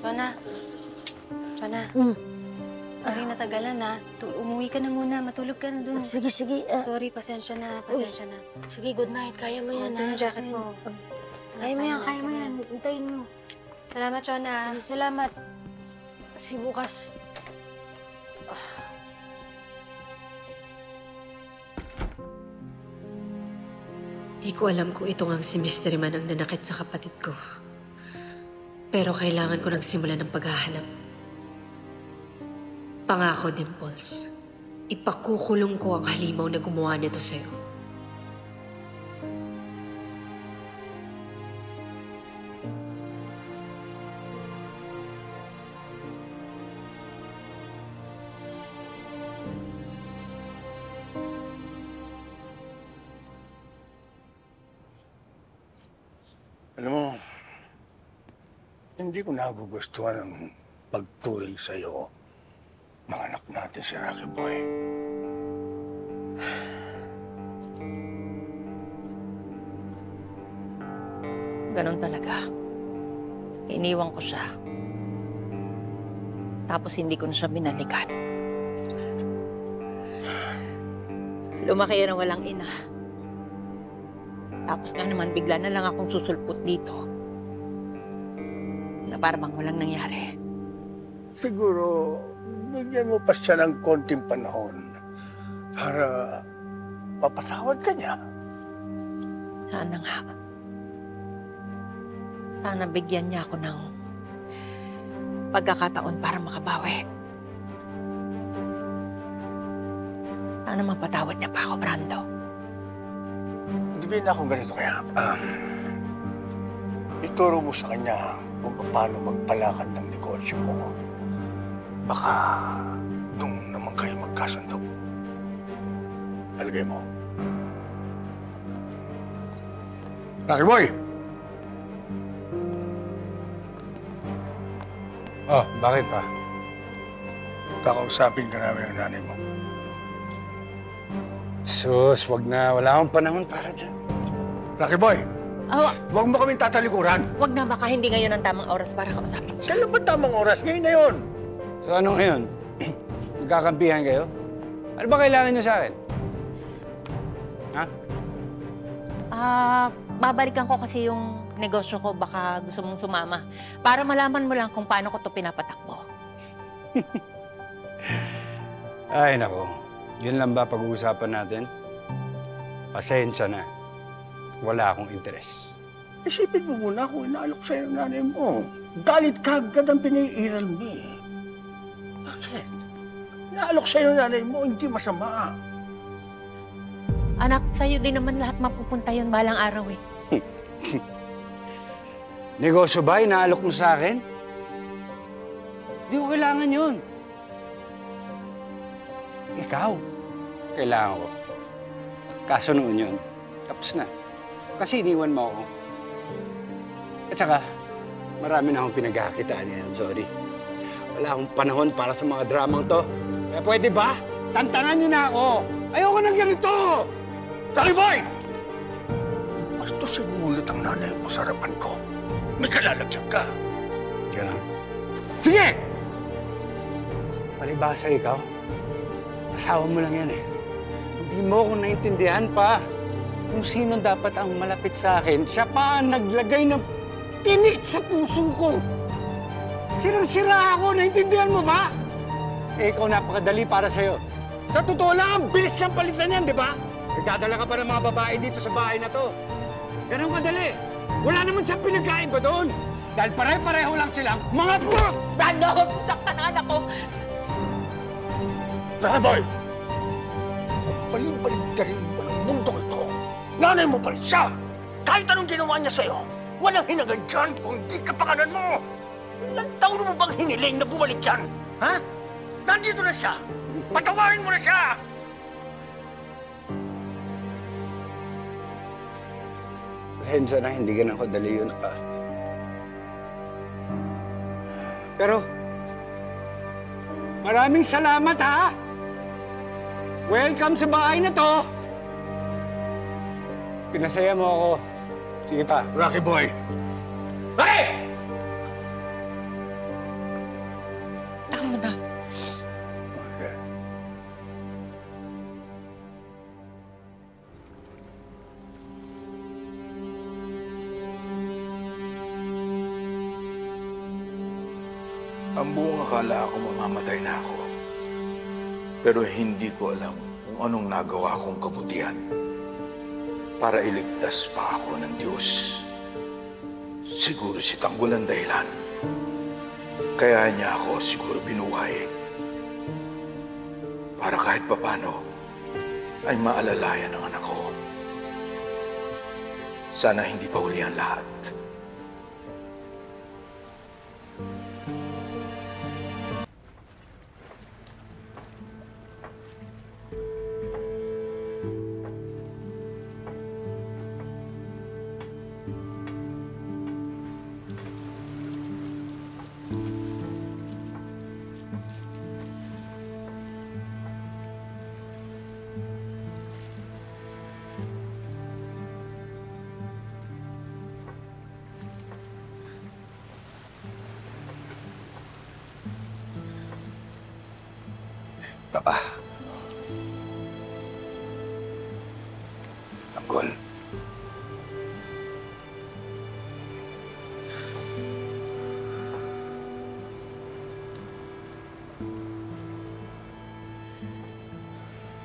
Chona. Chona. Sorry natagalan na. Umuwi ka na muna. Matulog ka na dun. Sige, sige. Sorry, pasensya na. Pasensya na. Sige, good night. Kaya mo yan, Ito yung jacket mo. Kaya mo yan, kaya mo yan. Hintayin mo. Salamat, Chona. Sige, salamat. Kasi bukas. Di ko alam kung ito nga si Mystery Man ang nanakit sa kapatid ko. Pero kailangan ko nang simulan ng paghahanap. Pangako, Dimples. Ipakukulong ko ang halimaw na gumawa nito sa'yo. Alam mo, hindi ko nagugustuhan ang pagturing sa'yo ng anak natin si Rocky Boy. Ganon talaga. Iniwan ko siya. Tapos hindi ko na siya binalikan. Lumaki yan na walang ina. Tapos nga naman, bigla na lang akong susulpot dito. Na parang walang nangyari. Siguro, bigyan mo pa siya ng konting panahon para papatawad ka niya. Sana nga. Sana bigyan niya ako ng pagkakataon para makabawi. Sana mapatawad niya pa ako, Brando. Sabihin na akong ganito kaya, ituro mo sa kanya kung paano magpalakad ng negosyo mo. Baka doon naman kayo magkasundo. Talagay mo. Rocky Boy! Oh, bakit pa? Kakausapin ka namin ang nanay mo. Sus, wag na. Wala akong panahon para dyan. Rocky Boy! Huwag mo kaming tatalikuran. Wag na, baka hindi ngayon ang tamang oras para kausapin siya. Kailan ba tamang oras? Ngayon na yun! So ano ngayon? Nagkakampihan kayo? Ano ba kailangan niyo sa akin? Ha? Babalikan ko kasi yung negosyo ko, baka gusto mong sumama. Para malaman mo lang kung paano ko ito pinapatakbo. Ay, nako. Yun lang ba pag-uusapan natin? Pasensya na. Wala akong interes. Isipin mo muna kung inaalok sa'yo ng nanay mo. Galit ka agad ang pinaiiral mo eh. Bakit? Inaalok sa'yo ng nanay mo, hindi masama. Anak, sa'yo din naman lahat mapupunta yun balang araw eh. Negosyo ba inaalok mo sa akin? Di ko kailangan yun. Ikaw, kailangan ko. Kaso noon yun, tapos na. Kasi iniwan mo ako. At saka, marami na akong pinagkakakitaan ngayon, sorry. Wala akong panahon para sa mga dramang to. Kaya pwede ba? Tantanan niyo na ako! Ayoko ng ganito! Rocky Boy! Basta sinulit ang nanay mo sa harapan ko. May kalalagyan ka. Ganun. Sige! Palibasa ikaw. Asawa mo lang yan eh. Hindi mo ako naintindihan pa. Kung sino dapat ang malapit sa akin, siya pa ang naglagay ng tinik sa puso ko. Sirang-sira ako, naintindihan mo ba? Eh, ikaw napakadali para sa'yo. Sa totoo lang, ang bilis ng palitan yan, di ba? Nagdadala ka pa ng mga babae dito sa bahay na to. Ganun kadali. Wala naman siyang pinagkaiba doon. Dahil pare-pareho lang silang mga purok! Brando, saktan ang anak ko! Rocky Boy! Balik-balik ka rin mo ng mundo ito. Nanay mo pa rin siya. Kahit anong ginawa niya sa'yo, walang hinagan dyan kung hindi kapakanan mo. Ilang taon mo bang hiniling na bumalik dyan? Ha? Nandito na siya. Patawarin mo na siya! Pasensya na, hindi ganun ko dali yun pa. Pero, maraming salamat ha! Welcome sa bahay na to! Pinasaya mo ako. Sige pa. Rocky Boy! Hey! Ang buong akala ko mamamatay na ako. Pero hindi ko alam kung anong nagawa kong kabutihan para iligtas pa ako ng Diyos. Siguro si Tanggol ang dahilan. Kaya niya ako siguro binuhay. Para kahit papano ay maalalayan ang anak ko. Sana hindi pa huli ang lahat. Papa. Tanggol.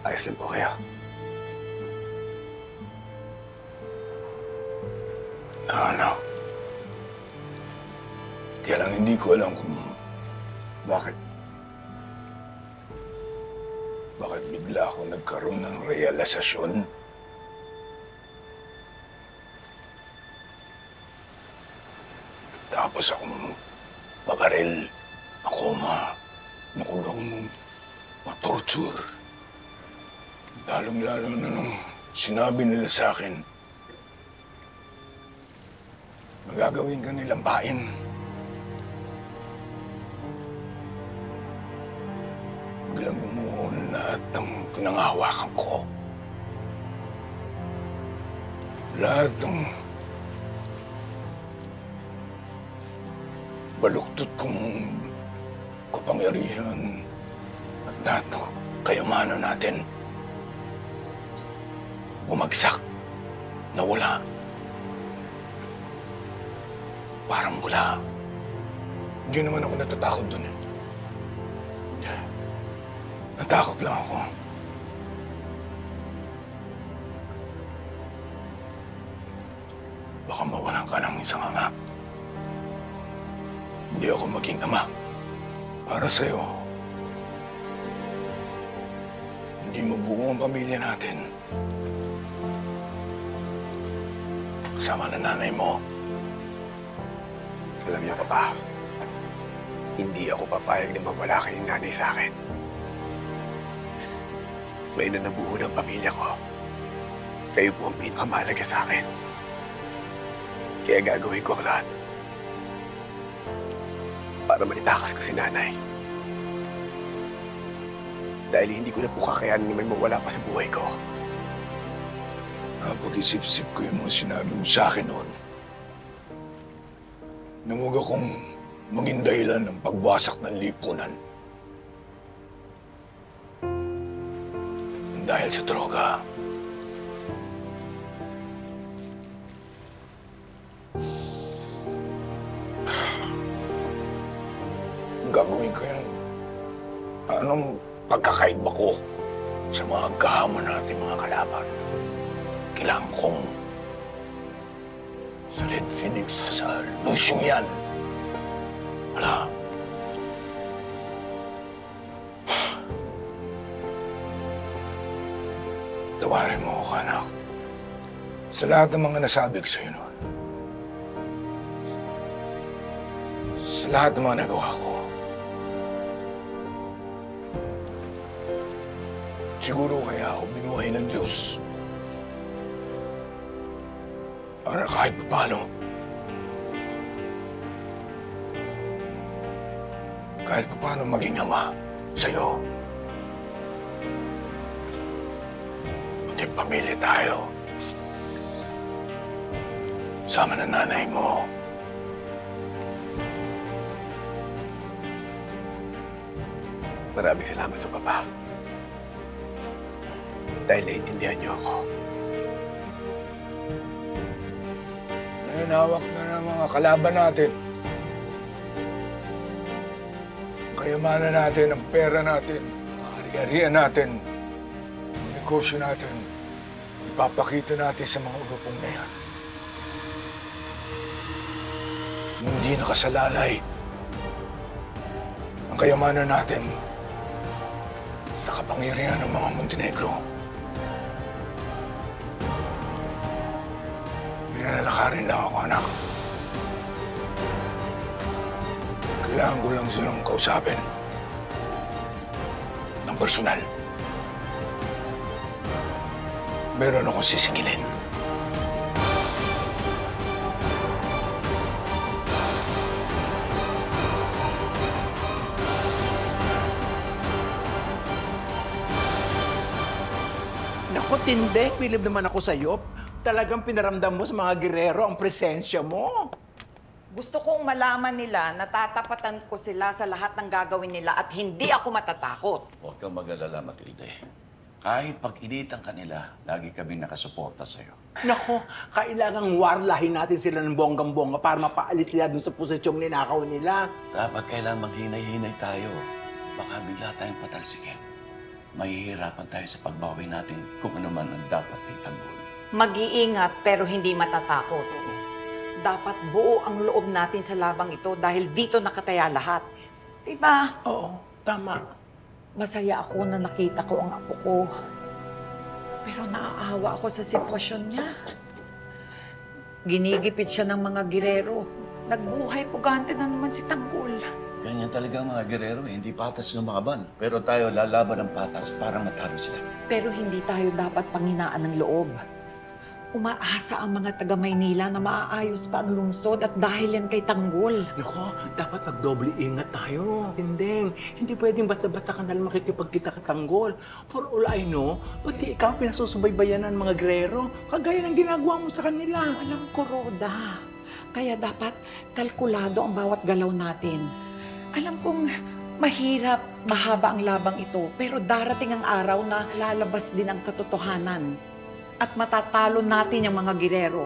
Ayos lang po kayo. Ano? Kaya lang hindi ko alam kung bakit bigla ako nagkaroon ng realisasyon. Tapos akong mabaril, makoma, makulong, matorture. Lalong-lalo na nung sinabi nila sa akin, magagawin ka nilang pain. Biglang gumuho lahat ng pinangahawakan ko. Lahat ng baluktot kong kapangyarihan at lahat ng kayamanan natin bumagsak, nawala. Parang wala. Hindi naman ako natatakot dun eh. Natakot lang ako. Baka mawalan ka ng isang ama. Hindi ako maging ama para sa'yo. Hindi mabuo ang pamilya natin. Kasama na nanay mo. Alam niyo, Papa, hindi ako papayag na mawala kayong nanay sa akin. May nabuo ng pamilya ko. Kayo po ang pinakamahalaga sa akin. Kaya gagawin ko ang lahat para maitakas ko si nanay. Dahil hindi ko na po kakayanin na may mawala pa sa buhay ko. Napag-isip-isip ko yung mga sinabi mo sa akin noon. Namuga kong maging dahilan ng pagwasak ng lipunan. Dahil sa droga. Gagawin ko yung anong pagkakaiba ko sa mga kahamon natin mga kalaban. Kailangan kong sa Red Phoenix, sa Lusyong yan. Wala. Tawarin mo ako, anak. Sa lahat ng mga nasabi ko sa'yo noon. Sa lahat ng mga nagawa ko. Siguro kaya ako binuhay ng Diyos. Para kahit paano. Kahit paano maging ama sa'yo. Maging pamilya tayo. Sama na nanay mo. Maraming salamat po, Papa. Dahil naiintindihan niyo ako. Ngayon hawak na ng mga kalaban natin. kayamanan natin, ang pera natin, ang ari-arian natin, ang negosyo natin, ipapakita natin sa mga ulupong na yan. Hindi nakasalalay ang kayamanan natin sa kapangyarihan ng mga Montenegro. Lalakarin lang ako, anak. Kailangan ko lang silang kausapin ng personal. Meron akong sisingilin. Naku, Tindek, bilib naman ako sa'yo. Talagang pinaramdam mo sa mga gerero ang presensya mo. Gusto kong malaman nila na tatapatan ko sila sa lahat ng gagawin nila at hindi ako matatakot. Huwag kang mag-alala, Matilde. Kahit pag-initan ka nila, lagi kami nakasuporta sa'yo. Naku, kailangang warlahin natin sila ng bonggang-bongga para mapaalis sila dun sa posisyong ninakaw nila. Dapat kailangan maghinay-hinay tayo. Baka bigla tayong patalsikin. Mahihirapan tayo sa pagbawi natin kung ano man ang dapat kay tanggol. Mag-iingat pero hindi matatakot. Dapat buo ang loob natin sa labang ito dahil dito nakataya lahat. Diba? Oo, tama. Masaya ako na nakita ko ang apo ko. Pero naaawa ako sa sitwasyon niya. Ginigipit siya ng mga girero. Nagbuhay pugante na naman si Tanggol. Ganyan talaga ang mga gerero, hindi patas lumaban. Pero tayo lalaban ng patas para matalo sila. Pero hindi tayo dapat panghinaan ng loob. Umaasa ang mga taga-Maynila na maaayos pa ang lungsod at dahil yan kay Tanggol. Naku, dapat magdoble ingat tayo, Tindeng. Hindi pwedeng basta-basta ka nalang makikipagkita ka Tanggol. For all I know, pati ikaw pinasusubaybayan ng mga gerero, kagaya ng ginagawa mo sa kanila. Walang kuroda. Kaya dapat kalkulado ang bawat galaw natin. Alam kong mahirap, mahaba ang labang ito, pero darating ang araw na lalabas din ang katotohanan. At matatalo natin yung mga girero.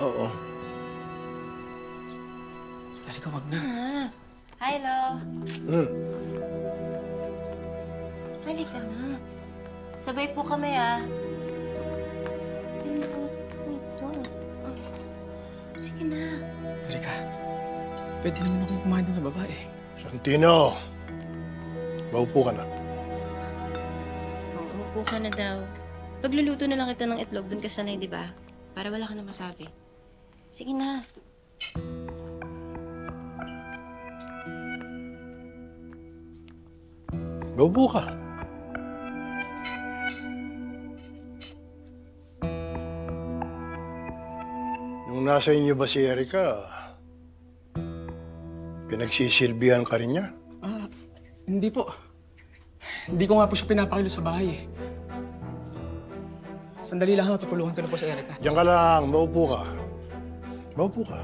Oo. Halika, wag na. Hi, Lo. Halika na. Sabay po kami, ah. Sige na. Erika, pwede naman akong kumain doon sa babae. Santino, maupo ka na. Oo, upo ka na daw. Pagluluto na lang kita ng itlog, dun ka sanay, di ba? Para wala ka na masabi. Sige na. Maupo ka. Nung nasa inyo ba si Erika, pinagsisilbihan ka rin niya? Hindi po. Hindi ko nga po siya pinapakilo sa bahay eh. Sandali lang, tutulungan ko na po sa Erika. Diyan ka lang, maupo ka. Maupo ka.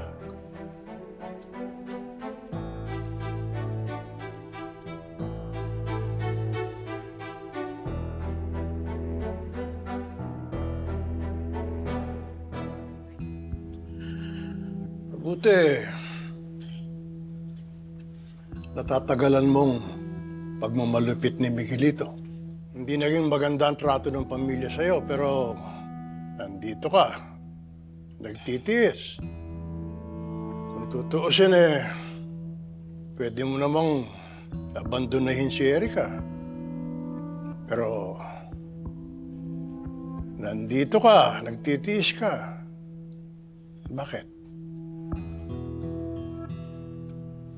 Mabuti. Natatagalan mong pagmamalupit ni Miguelito. Hindi naging maganda ang trato ng pamilya sa'yo, pero nandito ka. Nagtitiis. Kung tutuusin pwede mo namang abandonahin si Erika. Pero nandito ka, nagtitiis ka. Bakit?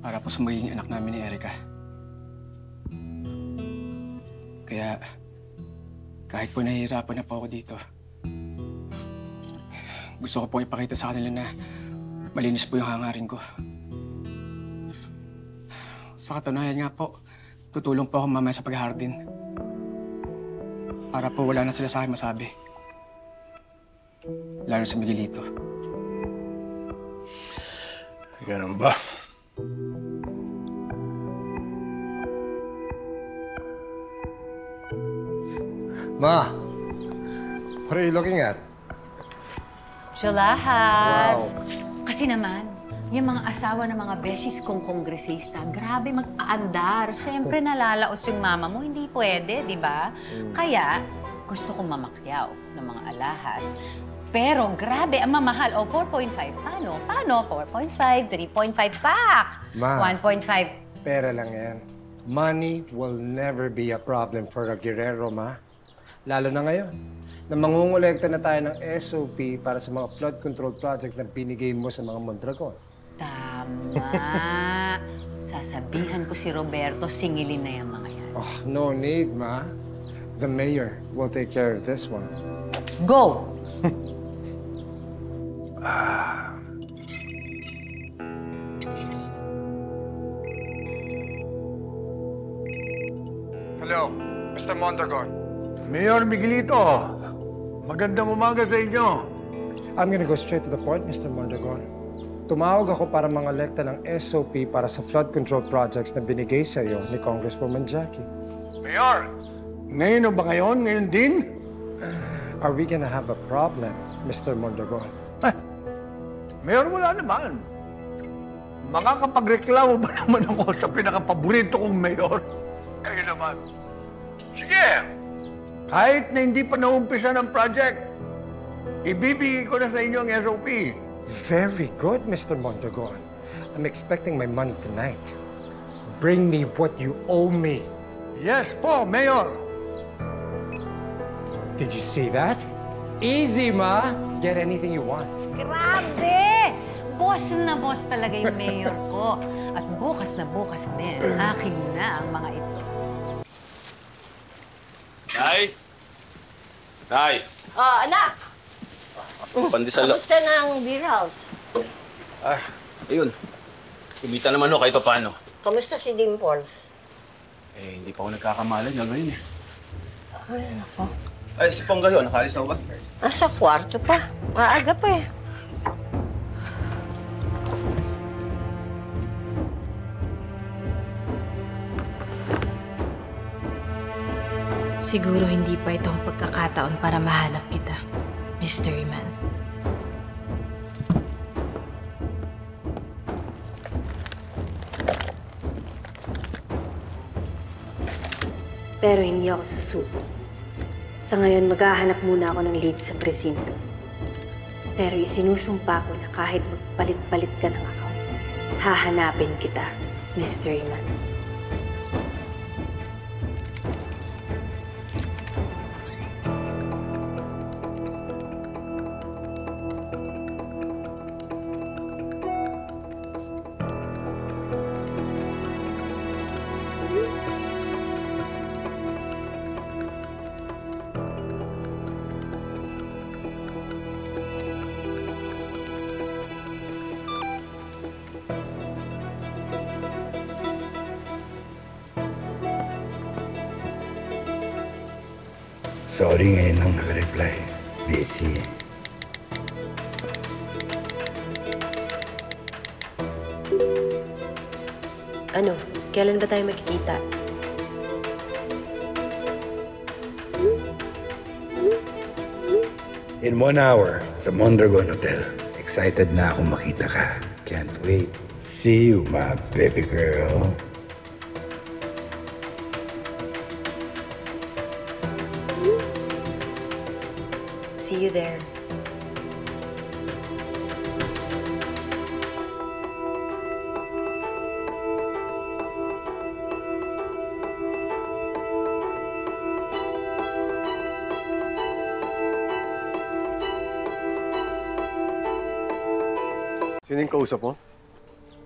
Para po sa magiging anak namin ni Erika. Kaya, kahit po nahihirapan na po ako dito, gusto ko po ipakita sa kanila na malinis po yung hangarin ko. Sa katunayan nga po, tutulong po ako mamaya sa paghahardin. Para po wala na sila sa akin masabi. Lalo sa Miguelito. Ganun ba? Ma, what are you looking at? Chulahas. Kasi naman, Yung mga asawa ng mga beshies kong kongresista, grabe magpaandar. Siyempre, nalalaos yung mama mo, hindi pwede, di ba? Kaya, gusto kong mamakyaw ng mga alahas. Pero grabe, ang mamahal. O, 4.5. Paano? Paano? 4.5, 3.5 pack. Ma. 1.5. Pera lang yan. Money will never be a problem for a Guerrero, ma. Lalo na ngayon, na mangungulekta na tayo ng SOP para sa mga flood control project na binigay mo sa mga Mondragon. Tama. Sasabihan ko si Roberto, singilin na yung mga yan. Oh, no need, ma. The mayor will take care of this one. Go! Hello, Mr. Mondragon. Mayor Miguelito, magandang umaga sa inyo. I'm gonna go straight to the point, Mr. Mondragon. Tumawag ako para mangolekta ng SOP para sa flood control projects na binigay sa iyo ni Congresswoman Jackie. Mayor, ngayon o ba ngayon? Ngayon din? Are we gonna have a problem, Mr. Mondragon? Mayor, wala naman. Makakapagreklamo ba naman ako sa pinakapaborito kong mayor? Kayo naman. Sige! Kahit na hindi pa naumpisa ng project, ibibigay ko na sa inyo ang SOP. Very good, Mr. Mondragon. I'm expecting my money tonight. Bring me what you owe me. Yes po, Mayor. Did you see that? Easy, ma. Get anything you want. Grabe! Boss na boss talaga yung mayor ko. At bukas na bukas din, akin na ang mga ito. Tay! Tay! Oh, anak! Pandesal lang. Kamusta na ang beer house? Ayun. Kumita naman ho kahit paano. Kamusta si Dimples? Hindi pa ako nagkakamalan niya ngayon eh. Ay, nako. Ay, si Pongga yun. Nakalis na ho ba? Nasa kwarto pa. Maaga pa eh. Siguro hindi pa ito ang pagkakataon para mahanap kita, Mystery Man. Pero hindi ako susuko. Sa ngayon, maghahanap muna ako ng lead sa presinto. Pero isinusumpa ko na kahit magpalit-palit ka ng account, hahanapin kita, Mystery Man. Sorry, ngayon lang naka-reply. Busy. Ano? Kailan ba tayo magkikita? In 1 hour, sa Mondragon Hotel. Excited na akong makita ka. Can't wait. See you, my baby girl. See you there. Sino yung kausap mo?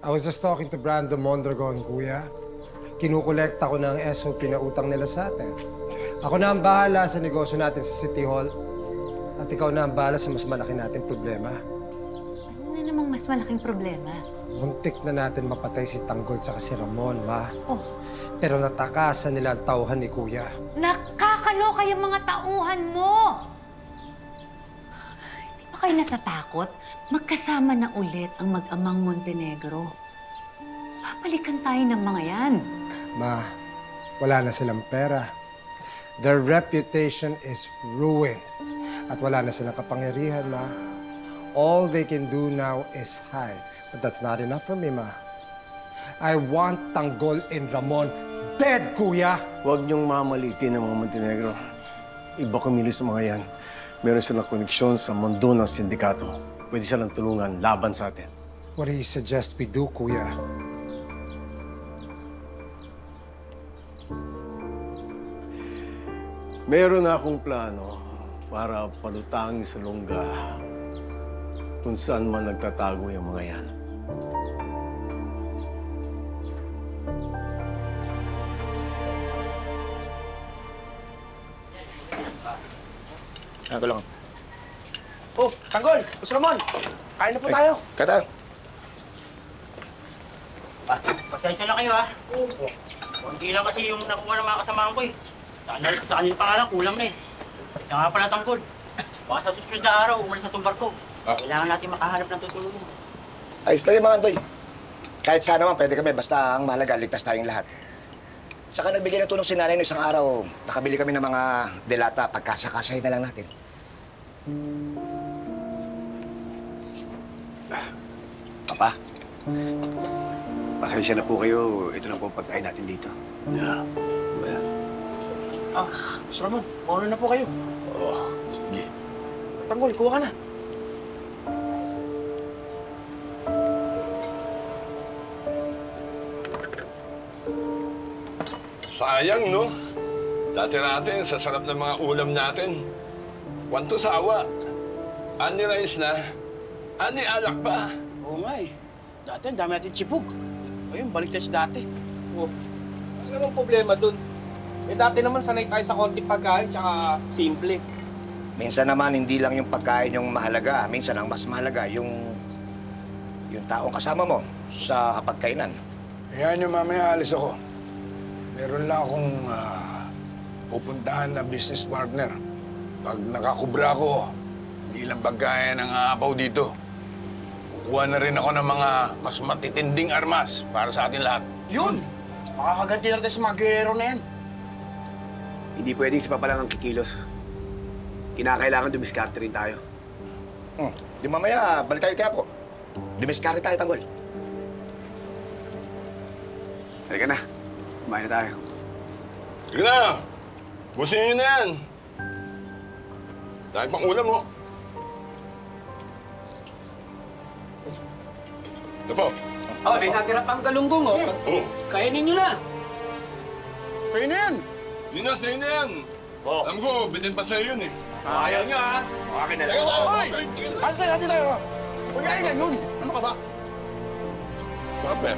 I was just talking to Brando Mondragon, kuya. Kinukolekta ko ng SOP na utang nila sa atin. Ako na ang bahala sa negosyo natin sa City Hall. At ikaw na ang bahala sa mas malaki nating problema. Ano na namang mas malaking problema? Muntik na natin mapatay si Tanggol sa si Ramon, ma. Oh. Pero natakasan nila ang tauhan ni kuya. Nakakaloka yung mga tauhan mo! Hindi ba kayo natatakot? Magkasama na ulit ang mag-amang Montenegro. Papalikan tayo ng mga yan. Ma, wala na silang pera. Their reputation is ruined. At wala na silang kapangyarihan, ma. All they can do now is hide. But that's not enough for me, Ma. I want Tanggol and Ramon dead, Kuya! Huwag niyong mamalitin ng mga Montenegro. Iba kumilos sa mga yan. Meron silang koneksyon sa mundo ng sindikato. Pwede silang tulungan laban sa atin. What do you suggest we do, Kuya? Meron na akong plano para palutangin sa lungga kung saan man nagtatago yung mga yan. Ako lang. Oh, Tanggol! Boss Ramon! Kain na po tayo. Kata. Pasensya na kayo, ha? Hindi lang kasi yung nakuha ng mga kasamahan ko, eh. Sa kanila pa nga lang, kulang na, eh. Siya nga pala, Tanggol. Baka sa susunod na araw, umalis na itong barko. Kailangan natin makahanap ng tutulungan. Ayos tayo mga Andoy. Kahit saan naman, pwede kami. Basta ang mahalaga, ligtas tayong lahat. Saka nagbigay ng tulong si nanay no isang araw. Nakabili kami ng mga delata. Pagkasakasay na lang natin. Papa, pasensya na po kayo. Ito na po ang pagkain natin dito. Yeah. Well. Boss Ramon, mauna na po kayo. Oh, sige. Tanggol, kuha ka na. Sayang, no? Dati natin, sa sarap ng mga ulam natin. Wanto sawa. Ani rice na. Ani alak pa. Oo nga eh. Dati, ang dami natin chipog. Ayun, balik tayo sa dati. Oh, ano namang problema dun? Eh dati naman sanay tayo sa konting pagkain tsaka simple. Minsan naman, hindi lang yung pagkain yung mahalaga. Minsan ang mas mahalaga, yung taong kasama mo sa kapagkainan. Ayan yung mamaya alis ako. Meron lang akong pupuntahan na business partner. Pag nakakubra ko, hindi lang pagkain ng aapaw dito. Kukuha na rin ako ng mga mas matitinding armas para sa atin lahat. Yun! Makakaganti na tayo sa mga gero na yan. Hindi pwedeng si Papa lang ang kikilos. Kinakailangan dumiskarte rin tayo. Di mamaya, balik tayo kaya po. Dumiskarte tayo, Tanggol. Halika na. Kumain na tayo. Sige na! Busin nyo na yan! Dahil pang ulam, mo. Ito po. Oh, may natira pang galunggong, oh. Kainin nyo na. Sa'yo na yan! Yun na, sa'yo na yan! Alam ko, bitin pa sa'yo yun, eh. Ayaw nyo, ha? Akin na. Hoy! Hati tayo! Huwag yan yun! Ano ka ba? Sabi,